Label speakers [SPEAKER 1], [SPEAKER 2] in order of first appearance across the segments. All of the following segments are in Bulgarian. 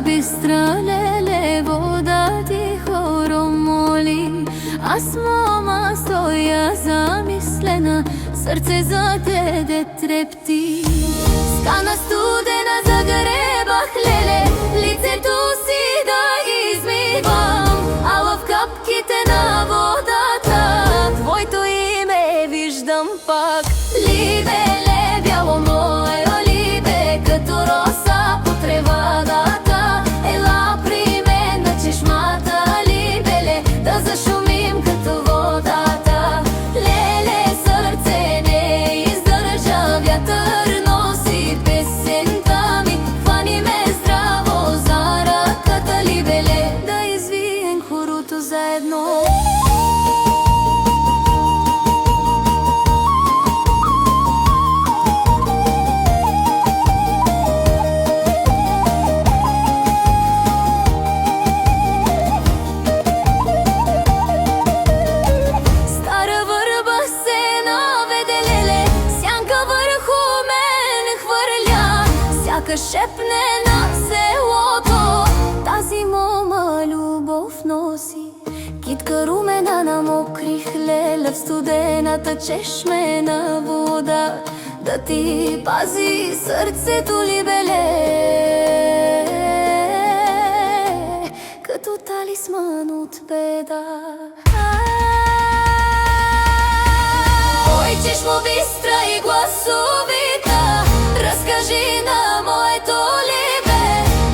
[SPEAKER 1] бистра, леле, вода тихо ромоли. Аз мома стоя замислена, сърце за те де трепти. Скана студена загребах, леле, лицето си да измивам, ала в капките на водата твоето име виждам пак. Либеле, бяло мое либе, като роса по тревадата, ела при мен на чешмата, либеле, да зашумим като водата. Леле, сърце не издържа, вятър носи песента ми, хвани ме здраво за ръката, либеле, да извием хорото заедно. Шепне на селото, тази мома любов носи. Китка румена на мокри хлеля, в студената чешмена вода, да ти пази сърцето, либеле, като талисман от беда. Ой, чешмо бистра и гласовита, разкажи на моето либе,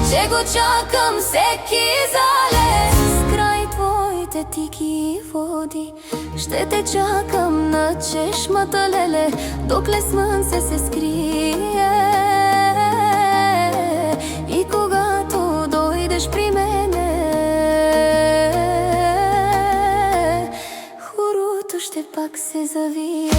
[SPEAKER 1] че го чакам всеки залез. С край твоите тики води ще те чакам на чешмата, леле, докле слънце се скрие. И когато дойдеш при мене, хорото ще пак се завие.